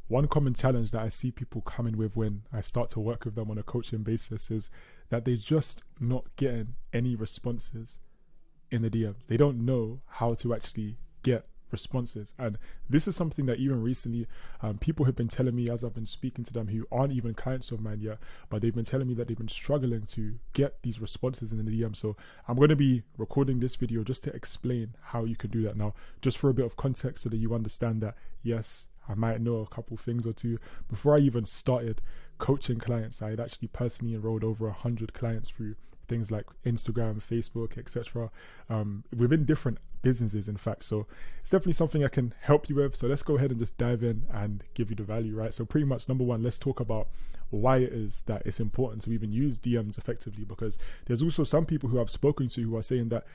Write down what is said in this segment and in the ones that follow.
one common challenge that I see people coming with when I start to work with them on a coaching basis is that they're just not getting any responses in the DMs. They don't know how to actually get responses. And this is something that even recently people have been telling me as I've been speaking to them who aren't even clients of mine yet, but they've been telling me that they've been struggling to get these responses in the DM. So I'm going to be recording this video just to explain how you can do that. Now, just for a bit of context so that you understand that, yes, I might know a couple things or two. Before I even started coaching clients, I had actually personally enrolled over 100 clients through things like Instagram, Facebook, etc. Within different businesses, in fact. So it's definitely something I can help you with. So let's go ahead and just dive in and give you the value, right? So pretty much, number one, let's talk about why it is that it's important to even use DMs effectively, because there's also some people who I've spoken to who are saying that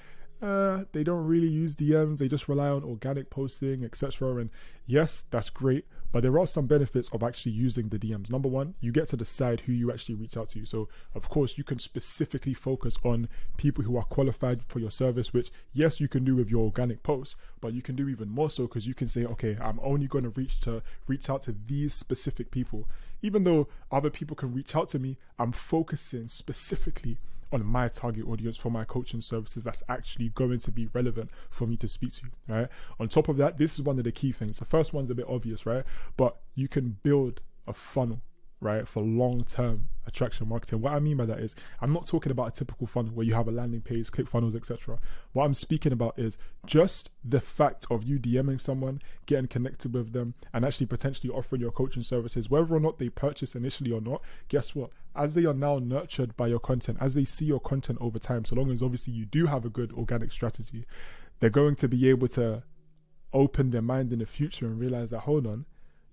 they don't really use DMs, they just rely on organic posting, etc. And yes, that's great, but there are some benefits of actually using the DMs. Number one, you get to decide who you actually reach out to. So of course you can specifically focus on people who are qualified for your service, which yes, you can do with your organic posts, but you can do even more so because you can say, okay, I'm only going to reach out to these specific people. Even though other people can reach out to me, I'm focusing specifically on my target audience for my coaching services that's actually going to be relevant for me to speak to, right? On top of that, this is one of the key things. The first one's a bit obvious, right? But you can build a funnel, right, for long-term attraction marketing. What I mean by that is, I'm not talking about a typical funnel where you have a landing page, click funnels, etc. What I'm speaking about is just the fact of you DMing someone, getting connected with them, and actually potentially offering your coaching services, whether or not they purchase initially or not. Guess what? As they are now nurtured by your content, as they see your content over time, so long as obviously you do have a good organic strategy, they're going to be able to open their mind in the future and realize that, hold on,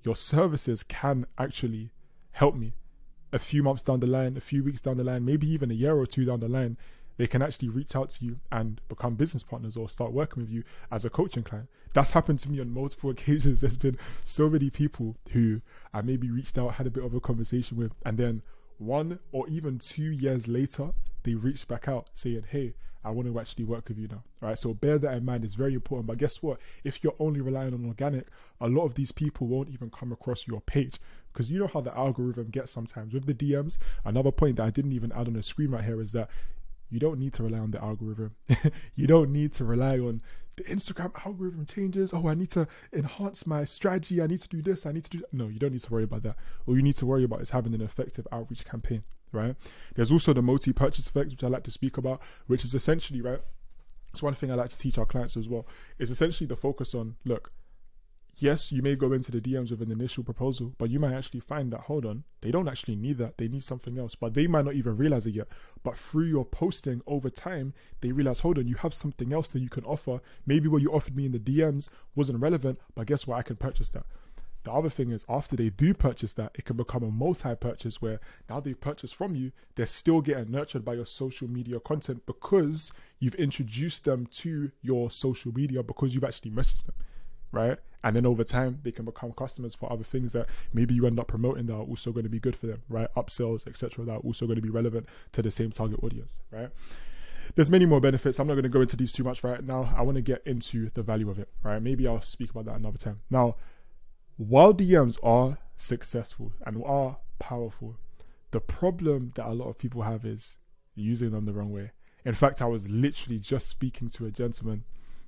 your services can actually help me. A few months down the line, a few weeks down the line, maybe even a year or two down the line, they can actually reach out to you and become business partners or start working with you as a coaching client. That's happened to me on multiple occasions. There's been so many people who I maybe reached out, had a bit of a conversation with, and then 1 or even 2 years later, they reached back out saying, hey, I want to actually work with you now. All right, so bear that in mind. It's very important. But guess what? If you're only relying on organic, a lot of these people won't even come across your page, because you know how the algorithm gets sometimes with the DMs. Another point that I didn't even add on the screen right here is that you don't need to rely on the algorithm. You don't need to rely on the Instagram algorithm changes. Oh, I need to enhance my strategy. I need to do this. I need to do that. No, you don't need to worry about that. All you need to worry about is having an effective outreach campaign, right? There's also the multi-purchase effect, which I like to speak about, which is essentially, right, it's one thing I like to teach our clients as well, is essentially the focus on, look, yes, you may go into the DMs with an initial proposal, but you might actually find that, hold on, they don't actually need that. They need something else, but they might not even realize it yet. But through your posting over time, they realize, hold on, you have something else that you can offer. Maybe what you offered me in the DMs wasn't relevant, but guess what? I can purchase that. The other thing is, after they do purchase that, it can become a multi-purchase where now they've purchased from you, they're still getting nurtured by your social media content because you've introduced them to your social media, because you've actually messaged them, right? And then over time, they can become customers for other things that maybe you end up promoting that are also going to be good for them, right? Upsells, etc., that are also going to be relevant to the same target audience, right? There's many more benefits. I'm not going to go into these too much right now. I want to get into the value of it, right? Maybe I'll speak about that another time. Now, while DMs are successful and are powerful, the problem that a lot of people have is using them the wrong way. In fact, I was literally just speaking to a gentleman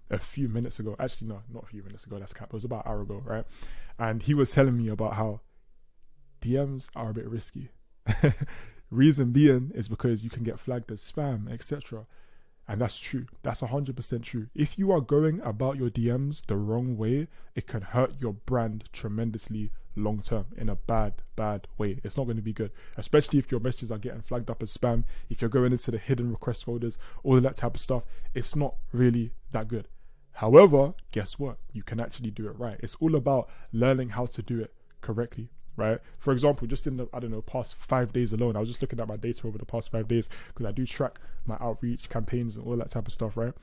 a few minutes ago. Actually, no, not a few minutes ago. That's cap. It was about an hour ago, right? And he was telling me about how DMs are a bit risky. Reason being is because you can get flagged as spam, etc. And that's true. That's 100% true. If you are going about your DMs the wrong way, it can hurt your brand tremendously long term in a bad way. It's not going to be good, especially if your messages are getting flagged up as spam, if you're going into the hidden request folders, all of that type of stuff. It's not really that good. However, guess what? You can actually do it right. It's all about learning how to do it correctly, right? For example, just in the, I don't know, past 5 days alone, I was just looking at my data over the past 5 days because I do track my outreach campaigns and all that type of stuff, right?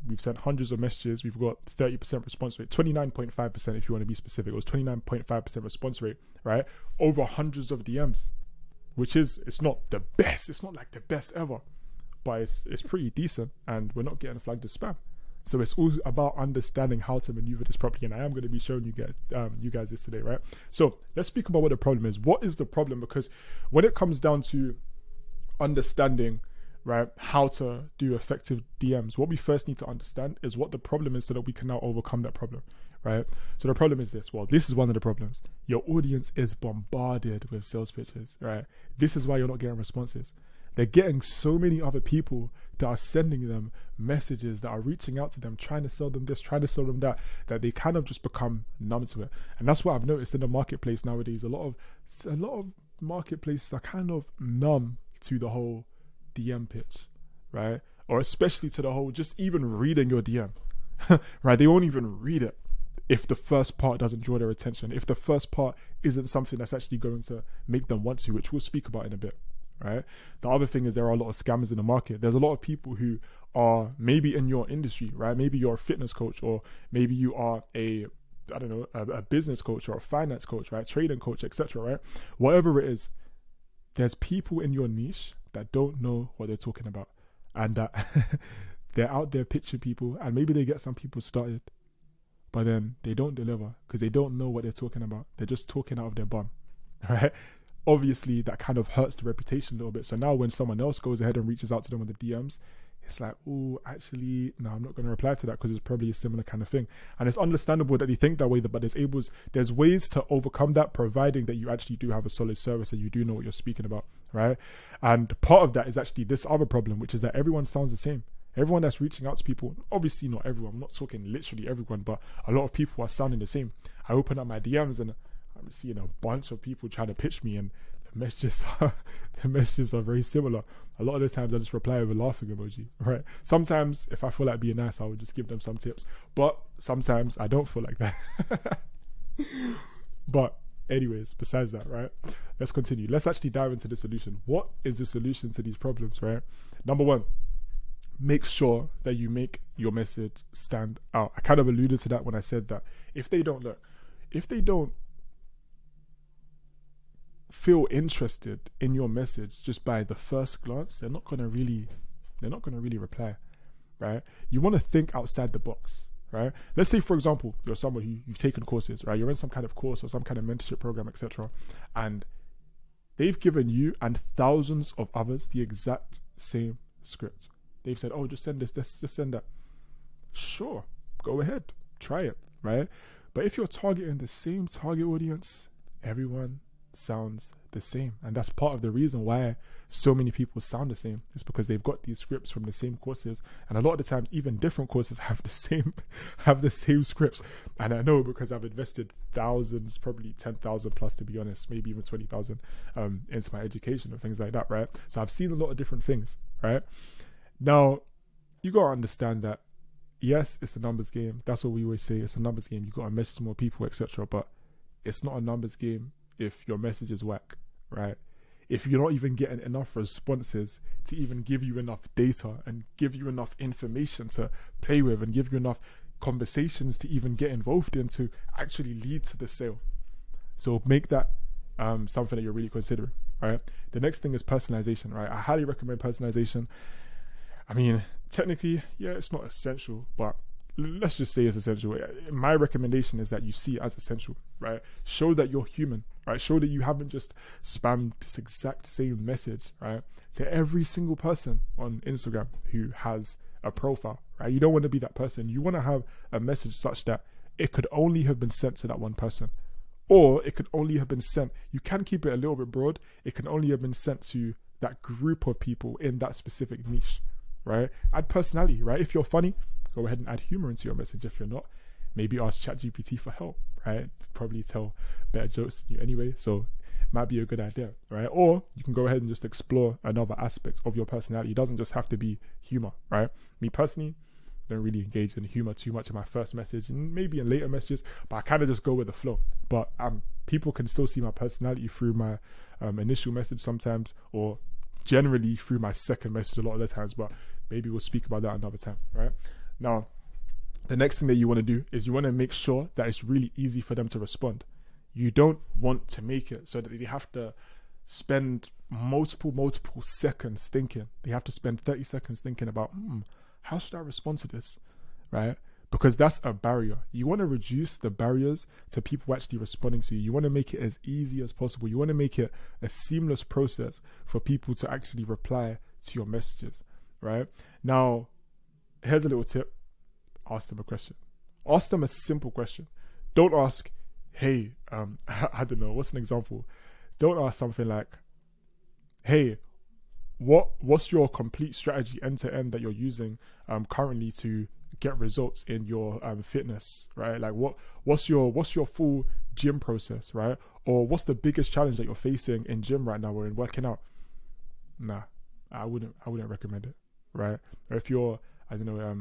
We've sent hundreds of messages. We've got 30% response rate, 29.5% if you want to be specific. It was 29.5% response rate, right? Over hundreds of DMs, which is, it's not the best. It's not like the best ever, but it's pretty decent, and we're not getting flagged as spam. So it's all about understanding how to maneuver this properly. And I am going to be showing you guys this today, right? So let's speak about what the problem is. What is the problem? Because when it comes down to understanding, right, how to do effective DMs, what we first need to understand is what the problem is so that we can now overcome that problem, right? So the problem is this. Well, this is one of the problems. Your audience is bombarded with sales pitches, right? This is why you're not getting responses. They're getting so many other people that are sending them messages, that are reaching out to them, trying to sell them this, trying to sell them that they kind of just become numb to it. And that's what I've noticed in the marketplace nowadays. A lot of marketplaces are kind of numb to the whole DM pitch, right? Or especially to the whole just even reading your DM, right? They won't even read it if the first part doesn't draw their attention, if the first part isn't something that's actually going to make them want to, which we'll speak about in a bit. Right. The other thing is there are a lot of scammers in the market. There's a lot of people who are maybe in your industry, right? Maybe you're a fitness coach, or maybe you are a business coach or a finance coach, right? Trading coach, etc. Right? Whatever it is, there's people in your niche that don't know what they're talking about, and that they're out there pitching people, and maybe they get some people started, but then they don't deliver because they don't know what they're talking about. They're just talking out of their bum, right? Obviously that kind of hurts the reputation a little bit. So now when someone else goes ahead and reaches out to them with the DMs, it's like, oh, actually, no, I'm not going to reply to that because it's probably a similar kind of thing. And it's understandable that they think that way, but there's ways to overcome that, providing that you actually do have a solid service and you do know what you're speaking about, right? And part of that is actually this other problem, which is that everyone sounds the same. Everyone that's reaching out to people, obviously not everyone, I'm not talking literally everyone, but a lot of people are sounding the same. I open up my DMs and I'm seeing a bunch of people trying to pitch me, and the messages are very similar. A lot of the times I just reply with a laughing emoji, right? Sometimes if I feel like being nice, I would just give them some tips, but sometimes I don't feel like that. But anyways, besides that, right, let's continue. Let's actually dive into the solution. What is the solution to these problems, right? Number one, make sure that you make your message stand out. I kind of alluded to that when I said that if they don't feel interested in your message just by the first glance, they're not going to really reply, right? You want to think outside the box, right? Let's say, for example, you're someone who you've taken courses, right? You're in some kind of course or some kind of mentorship program, etc., and they've given you and thousands of others the exact same script. They've said, oh, just send this, just send that. Sure, go ahead, try it, right? But if you're targeting the same target audience, everyone sounds the same. And that's part of the reason why so many people sound the same. It's because they've got these scripts from the same courses, and a lot of the times even different courses have the same scripts. And I know because I've invested thousands, probably 10,000 plus, to be honest, maybe even 20,000 into my education and things like that, right? So I've seen a lot of different things, right? Now you gotta understand that yes, it's a numbers game. That's what we always say. It's a numbers game. You gotta message more people, etc. But it's not a numbers game if your message is whack, right? If you're not even getting enough responses to even give you enough data and give you enough information to play with and give you enough conversations to even get involved in to actually lead to the sale. So make that something that you're really considering, right? The next thing is personalization, right? I highly recommend personalization. I mean, technically, yeah, it's not essential, but let's just say it's essential. My recommendation is that you see it as essential, right? Show that you're human, right? Show that you haven't just spammed this exact same message, right, to every single person on Instagram who has a profile, right? You don't want to be that person. You want to have a message such that it could only have been sent to that one person, or it could only have been sent. You can keep it a little bit broad. It can only have been sent to that group of people in that specific niche, right? Add personality, right? If you're funny, go ahead and add humor into your message. If you're not, maybe ask ChatGPT for help, right? Probably tell better jokes than you anyway, so it might be a good idea, right? Or you can go ahead and just explore another aspect of your personality. It doesn't just have to be humor, right? Me personally, don't really engage in humor too much in my first message and maybe in later messages, but I kind of just go with the flow. But people can still see my personality through my initial message sometimes, or generally through my second message a lot of the times, but maybe we'll speak about that another time, right? Now, the next thing that you want to do is you want to make sure that it's really easy for them to respond. You don't want to make it so that they have to spend multiple seconds thinking. They have to spend 30 seconds thinking about, how should I respond to this, right? Because that's a barrier. You want to reduce the barriers to people actually responding to you. You want to make it as easy as possible. You want to make it a seamless process for people to actually reply to your messages, right? Now, here's a little tip. Ask them a question. Ask them a simple question. Don't ask, hey, I don't know, what's an example? Don't ask something like, hey, what's your complete strategy end to end that you're using currently to get results in your fitness, right? Like what's your full gym process, right? Or what's the biggest challenge that you're facing in gym right now or in working out? Nah, I wouldn't recommend it, right? Or if you're, I don't know,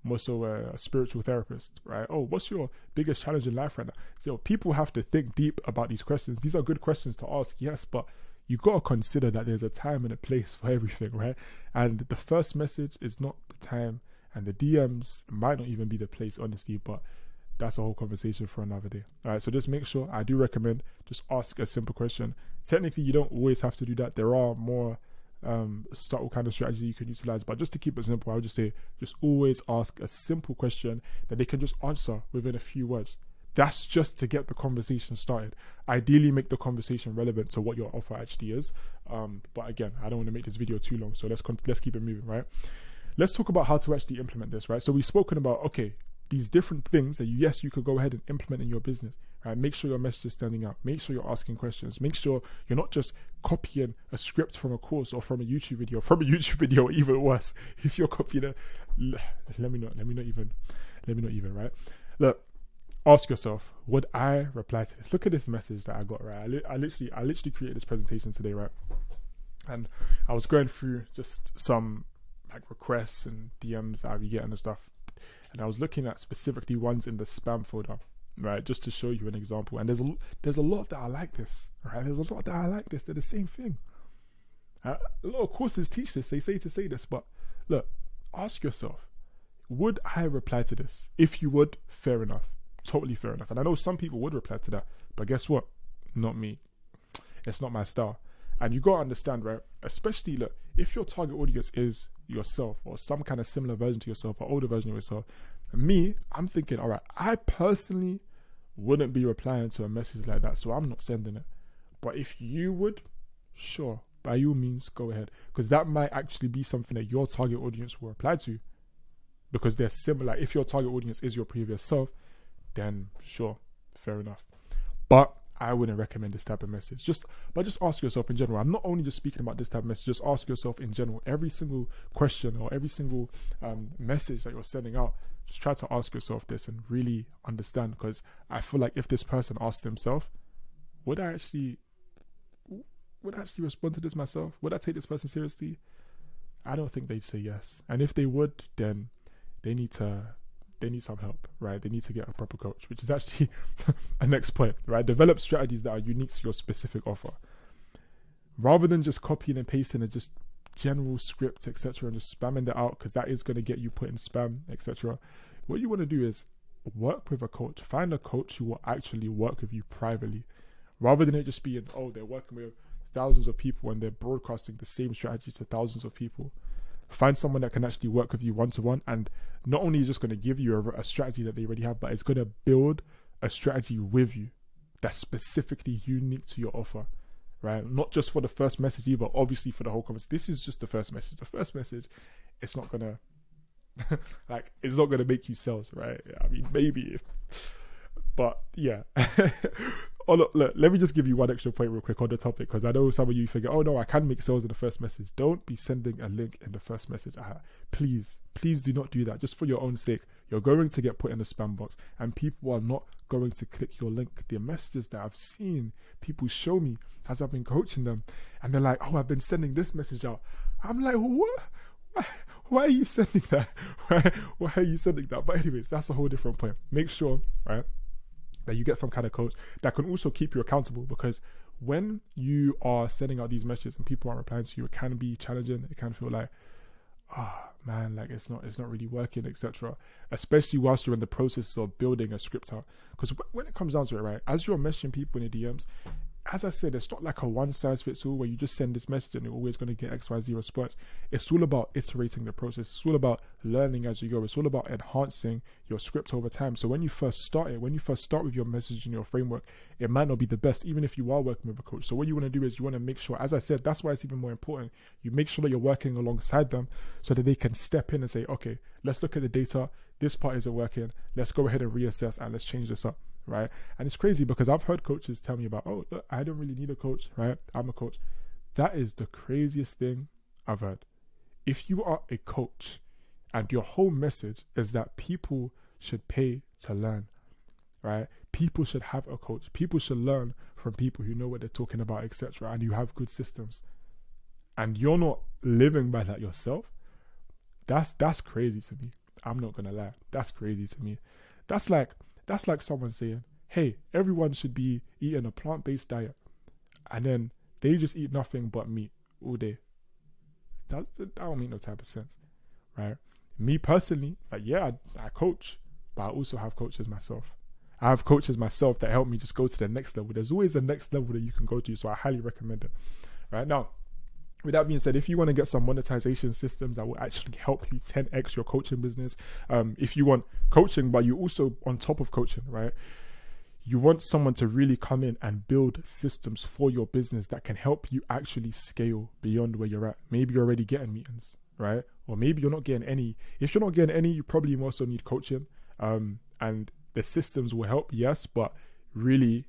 more so a spiritual therapist, right? Oh, what's your biggest challenge in life right now? You know, people have to think deep about these questions. These are good questions to ask, yes, but you got to consider that there's a time and a place for everything, right? And the first message is not the time, and the DMs might not even be the place, honestly, but that's a whole conversation for another day. All right, so just make sure, I do recommend, just ask a simple question. Technically, you don't always have to do that. There are more subtle kind of strategy you can utilize, but just to keep it simple, I would just say, just always ask a simple question that they can just answer within a few words. That's just to get the conversation started. Ideally, make the conversation relevant to what your offer actually is. But again, I don't want to make this video too long, so let's keep it moving, right? Let's talk about how to actually implement this, right? So we've spoken about, okay, these different things that you could go ahead and implement in your business, right? Make sure your message is standing out. Make sure you're asking questions. Make sure you're not just copying a script from a course or from a YouTube video, or even worse, if you're copying a, let me not even, right? Look, ask yourself, would I reply to this? Look at this message that I got, right? I literally created this presentation today, right? And I was going through just some like requests and DMs that I'll be getting and stuff. And I was looking at specifically ones in the spam folder, right? Just to show you an example. And there's a lot that I like this, right? There's a lot that I like this. They're the same thing. A lot of courses teach this. They say to say this, but look, ask yourself, would I reply to this? If you would, fair enough. Totally fair enough. And I know some people would reply to that, but guess what? Not me. It's not my style. And you got to understand, right? Especially, look, if your target audience is yourself or some kind of similar version to yourself or older version of yourself, me, I'm thinking, all right, I personally wouldn't be replying to a message like that, so I'm not sending it. But if you would, sure, by all means, go ahead. Because that might actually be something that your target audience will reply to because they're similar. If your target audience is your previous self, then sure, fair enough. But I wouldn't recommend this type of message. Just ask yourself in general. I'm not only just speaking about this type of message, just ask yourself in general. Every single question or every single message that you're sending out, just try to ask yourself this and really understand, because I feel like if this person asked themselves, would I actually respond to this myself? Would I take this person seriously? I don't think they'd say yes. And if they would, then they need some help, right? They need to get a proper coach, which is actually a next point, right? Develop strategies that are unique to your specific offer. Rather than just copying and pasting and just general script, etc., and just spamming that out, because that is going to get you put in spam, etc. What you want to do is work with a coach. Find a coach who will actually work with you privately, rather than it just being, oh, they're working with thousands of people and they're broadcasting the same strategy to thousands of people. Find someone that can actually work with you one-to-one, and not only is just going to give you a strategy that they already have, but it's going to build a strategy with you that's specifically unique to your offer, right? Not just for the first message either, obviously for the whole conversation. This is just the first message. The first message, it's not going to, it's not going to make you sales, right? I mean, maybe, but yeah. Oh, look, let me just give you one extra point real quick on the topic, because I know some of you figure, oh no, I can make sales in the first message. Don't be sending a link in the first message. Please do not do that, just for your own sake. You're going to get put in the spam box, and people are not going to click your link. The messages that I've seen people show me as I've been coaching them, and they're like, oh, I've been sending this message out. I'm like, what? Why are you sending that? Why are you sending that? But anyways, that's a whole different point. Make sure, right, that you get some kind of coach that can also keep you accountable, because when you are sending out these messages and people aren't replying to you, it can be challenging. It can feel like, man, like it's not really working, etc. Especially whilst you're in the process of building a script out. Because when it comes down to it, right, as you're messaging people in the DMs, as I said, it's not like a one size fits all where you just send this message and you're always going to get XYZ response. It's all about iterating the process. It's all about learning as you go. It's all about enhancing your script over time. So when you first start with your message and your framework, it might not be the best, even if you are working with a coach. So what you want to do is you want to make sure, as I said, that's why it's even more important. You make sure that you're working alongside them so that they can step in and say, okay, let's look at the data. This part isn't working. Let's go ahead and reassess and let's change this up. Right. And it's crazy because I've heard coaches tell me about, oh, look, I don't really need a coach, right? I'm a coach. That is the craziest thing I've heard. If you are a coach and your whole message is that people should pay to learn, right? People should have a coach. People should learn from people who know what they're talking about, etc. And you have good systems. And you're not living by that yourself. That's crazy to me. I'm not gonna lie. That's crazy to me. That's like someone saying, hey, everyone should be eating a plant-based diet. And then they just eat nothing but meat all day. That don't make no type of sense, right? Me personally, like, yeah, I coach, but I also have coaches myself. I have coaches myself that help me just go to the next level. There's always a next level that you can go to, so I highly recommend it. Right now, with that being said, if you want to get some monetization systems that will actually help you 10x your coaching business, if you want coaching, but you also on top of coaching, right? You want someone to really come in and build systems for your business that can help you actually scale beyond where you're at. Maybe you're already getting meetings, right? Or maybe you're not getting any. If you're not getting any, you probably also need coaching. And the systems will help, yes, but really,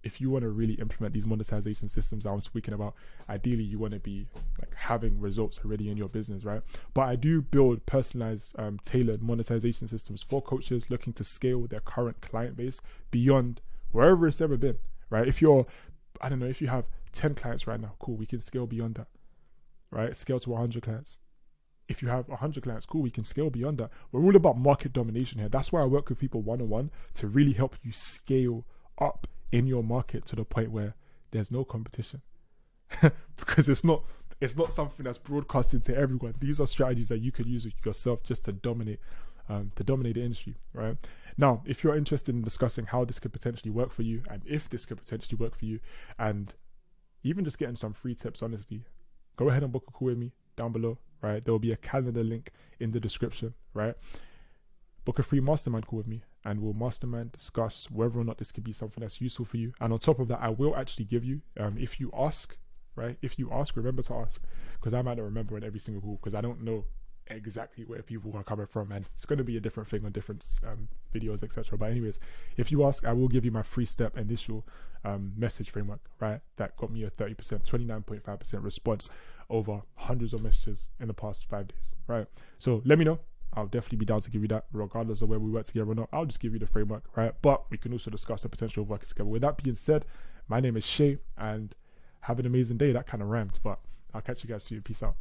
if you want to really implement these monetization systems I'm speaking about, ideally you want to be like having results already in your business, right? But I do build personalized, tailored monetization systems for coaches looking to scale their current client base beyond wherever it's ever been, right? If you have 10 clients right now, cool, we can scale beyond that, right? Scale to 100 clients. If you have 100 clients, cool, we can scale beyond that. We're all about market domination here. That's why I work with people one-on-one to really help you scale up in your market to the point where there's no competition. Because it's not something that's broadcasted to everyone. These are strategies that you could use yourself just to dominate the industry, right? Now, if you're interested in discussing how this could potentially work for you, and if this could potentially work for you, and even just getting some free tips, honestly, go ahead and book a call with me down below, right? There will be a calendar link in the description, right? Book a free mastermind call with me and we'll mastermind, discuss whether or not this could be something that's useful for you. And on top of that, I will actually give you, if you ask, right? If you ask, remember to ask, because I might not remember in every single call because I don't know exactly where people are coming from, and it's going to be a different thing on different videos, etc. But anyways, if you ask, I will give you my 3-step initial message framework, right? That got me a 30%, 29.5% response over hundreds of messages in the past 5 days, right? So let me know. I'll definitely be down to give you that, regardless of whether we work together or not. I'll just give you the framework, right? But we can also discuss the potential of working together. With that being said, my name is Shay, and have an amazing day. That kind of rhymed, but I'll catch you guys soon. Peace out.